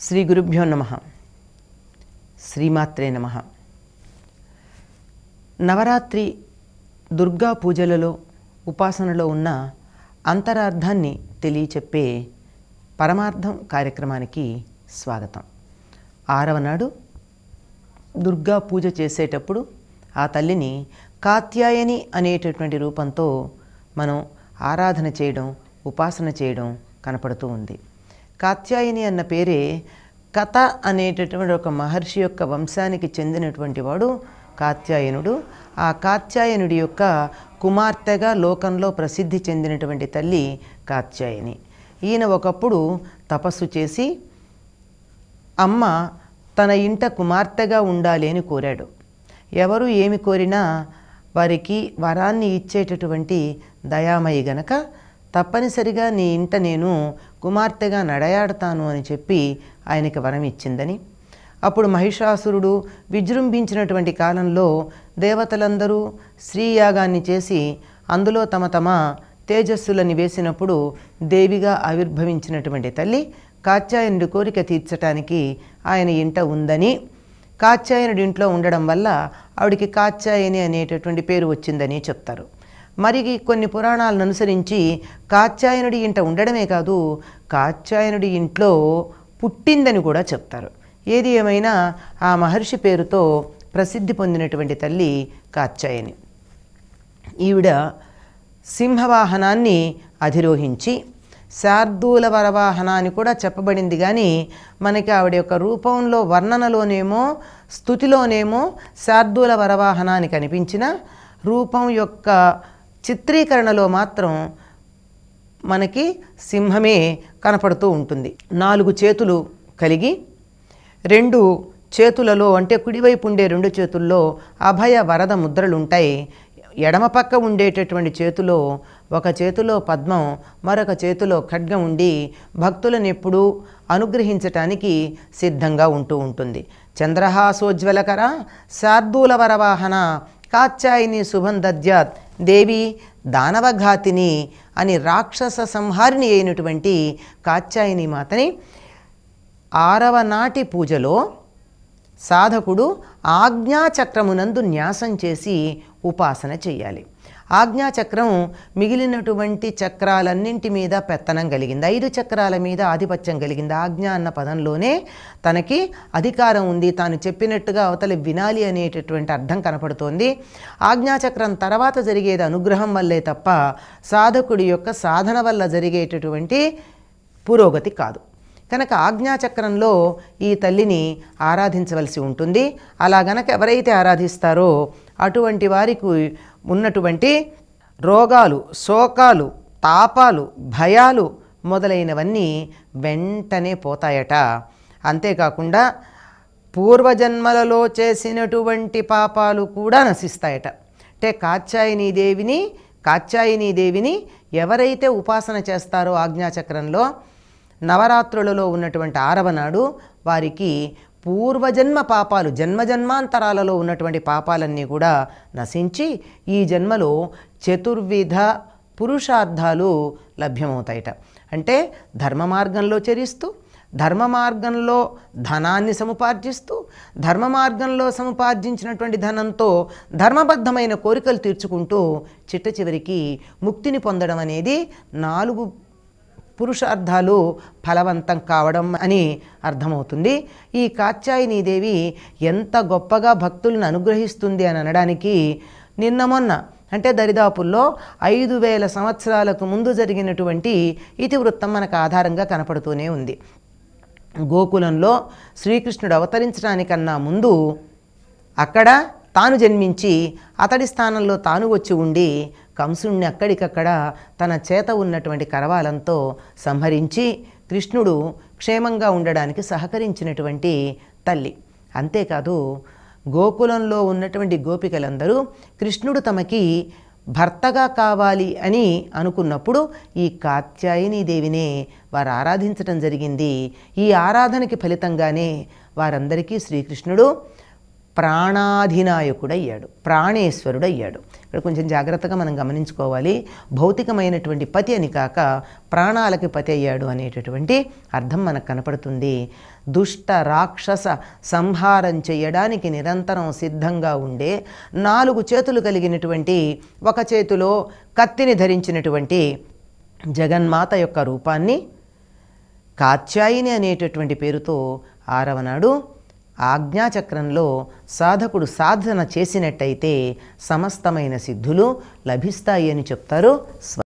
శ్రీ గురుభ్యో నమః. శ్రీమాత్రే నమః. నవరాత్రి దుర్గా పూజలలో ఉపాసనలో ఉన్న అంతరార్థాన్ని తెలియచెప్పే పరమార్థం కార్యక్రమానికి స్వాగతం. 6వ నాడు దుర్గా పూజ చేసేటప్పుడు ఆ తల్లిని కాత్యాయని అనేటటువంటి రూపంతో మనం ఆరాధన చేయడం, ఉపాసన చేయడం కనపడుతూ ఉంది. కాత్యాయని అన్న పేరే కథ అనేటటువంటి ఒక మహర్షి యొక్క వంశానికి చెందినటువంటి వాడు కాత్యాయనుడు. ఆ కాత్యాయనుడి యొక్క కుమార్తెగా లోకంలో ప్రసిద్ధి చెందినటువంటి తల్లి కాత్యాయని. ఈయన ఒకప్పుడు తపస్సు చేసి అమ్మ తన ఇంట కుమార్తెగా ఉండాలి అని కోరాడు. ఎవరు ఏమి కోరినా వారికి వరాన్ని ఇచ్చేటటువంటి దయామయి గనక తప్పనిసరిగా నీ ఇంట నేను కుమార్తెగా నడయాడతాను అని చెప్పి ఆయనకి వరం ఇచ్చిందని. అప్పుడు మహిషాసురుడు విజృంభించినటువంటి కాలంలో దేవతలందరూ శ్రీయాగాన్ని చేసి అందులో తమ తమ తేజస్సులని వేసినప్పుడు దేవిగా ఆవిర్భవించినటువంటి తల్లి కాత్యాయనుడి కోరిక తీర్చడానికి ఆయన ఇంట ఉందని, కాత్యాయనుడి ఇంట్లో ఉండడం వల్ల ఆవిడికి కాత్యాయని అనేటటువంటి పేరు వచ్చిందని చెప్తారు. మరి కొన్ని పురాణాలను అనుసరించి కాత్యాయనుడి ఇంట ఉండడమే కాదు, కాత్యాయనుడి ఇంట్లో పుట్టిందని కూడా చెప్తారు. ఏది ఏమైనా ఆ మహర్షి పేరుతో ప్రసిద్ధి పొందినటువంటి తల్లి కాత్యాయని. ఈవిడ సింహవాహనాన్ని అధిరోహించి శార్దూల వరవాహన అని కూడా చెప్పబడింది. కానీ మనకి ఆవిడ యొక్క రూపంలో వర్ణనలోనేమో స్తుతిలోనేమో శార్దూల వరవాహన అని కనిపించిన రూపం యొక్క చిత్రీకరణలో మాత్రం మనకి సింహమే కనపడుతూ ఉంటుంది. 4 చేతులు కలిగి 2 చేతులలో అంటే కుడివైపు ఉండే 2 చేతుల్లో అభయ వరద ముద్రలు ఉంటాయి. ఎడమ పక్క ఉండేటటువంటి చేతిలో ఒక చేతిలో పద్మం, మరొక చేతిలో ఖడ్గం ఉండి భక్తులను ఎప్పుడూ అనుగ్రహించటానికి సిద్ధంగా ఉంటూ ఉంటుంది. చంద్రహాసోజ్వలకర శార్దూల వరవాహన కాత్యాయని శుభం దద్యాత్ దేవి దానవఘాతిని అని రాక్షస సంహారిణి అయినటువంటి కాత్యాయని మాతని 6వ నాటి పూజలో సాధకుడు ఆజ్ఞాచక్రమునందు న్యాసం చేసి ఉపాసన చేయాలి. ఆజ్ఞాచక్రం మిగిలినటువంటి చక్రాలన్నింటి మీద పెత్తనం కలిగింది. 5 చక్రాల మీద ఆధిపత్యం కలిగింది. ఆజ్ఞ అన్న పదంలోనే తనకి అధికారం ఉంది, తాను చెప్పినట్టుగా అవతలి వినాలి అనేటటువంటి అర్థం కనపడుతోంది. ఆజ్ఞాచక్రం తర్వాత జరిగేది అనుగ్రహం వల్లే తప్ప సాధకుడి యొక్క సాధన వల్ల జరిగేటటువంటి పురోగతి కాదు. కనుక ఆజ్ఞాచక్రంలో ఈ తల్లిని ఆరాధించవలసి ఉంటుంది. అలా గనక ఎవరైతే ఆరాధిస్తారో అటువంటి వారికి ఉన్నటువంటి రోగాలు, శోకాలు, తాపాలు, భయాలు మొదలైనవన్నీ వెంటనే పోతాయట. అంతేకాకుండా పూర్వజన్మలలో చేసినటువంటి పాపాలు కూడా నశిస్తాయట. అంటే కాత్యాయని దేవిని ఎవరైతే ఉపాసన చేస్తారో ఆజ్ఞాచక్రంలో నవరాత్రులలో ఉన్నటువంటి 6వ నాడు వారికి పూర్వజన్మ పాపాలు, జన్మజన్మాంతరాలలో ఉన్నటువంటి పాపాలన్నీ కూడా నశించి ఈ జన్మలో చతుర్విధ పురుషార్థాలు లభ్యమవుతాయట. అంటే ధర్మ మార్గంలో చరిస్తూ, ధర్మ మార్గంలో ధనాన్ని సముపార్జిస్తూ, ధర్మ మార్గంలో సముపార్జించినటువంటి ధనంతో ధర్మబద్ధమైన కోరికలు తీర్చుకుంటూ చిట్ట చివరికి ముక్తిని పొందడం అనేది 4 పురుషార్థాలు ఫలవంతం కావడం అని అర్థమవుతుంది. ఈ కాత్యాయని దేవి ఎంత గొప్పగా భక్తులను అనుగ్రహిస్తుంది అని అనడానికి నిన్న మొన్న అంటే దరిదాపుల్లో 5000 సంవత్సరాలకు ముందు జరిగినటువంటి ఇతివృత్తం మనకు ఆధారంగా కనపడుతూనే ఉంది. గోకులంలో శ్రీకృష్ణుడు అవతరించడానికన్నా ముందు అక్కడ తాను జన్మించి అతడి స్థానంలో తాను వచ్చి ఉండి కంసుణ్ణి అక్కడికక్కడ తన చేత ఉన్నటువంటి కరవాలంతో సంహరించి కృష్ణుడు క్షేమంగా ఉండడానికి సహకరించినటువంటి తల్లి. అంతేకాదు గోకులంలో ఉన్నటువంటి గోపికలందరూ కృష్ణుడు తమకి భర్తగా కావాలి అని అనుకున్నప్పుడు ఈ కాత్యాయని దేవినే వారు ఆరాధించడం జరిగింది. ఈ ఆరాధనకి ఫలితంగానే వారందరికీ శ్రీకృష్ణుడు ప్రాణాధినాయకుడయ్యాడు, ప్రాణేశ్వరుడయ్యాడు. ఇక్కడ కొంచెం జాగ్రత్తగా మనం గమనించుకోవాలి. భౌతికమైనటువంటి పతి అని కాక ప్రాణాలకి పతి అయ్యాడు అనేటటువంటి అర్థం మనకు కనపడుతుంది. దుష్ట రాక్షస సంహారం చేయడానికి నిరంతరం సిద్ధంగా ఉండే 4 చేతులు కలిగినటువంటి, ఒక చేతిలో కత్తిని ధరించినటువంటి జగన్మాత యొక్క రూపాన్ని కాత్యాయిని అనేటటువంటి పేరుతో 6వ నాడు ఆజ్ఞాచక్రంలో సాధకుడు సాధన చేసినట్టయితే సమస్తమైన సిద్ధులు లభిస్తాయి అని చెప్తారు.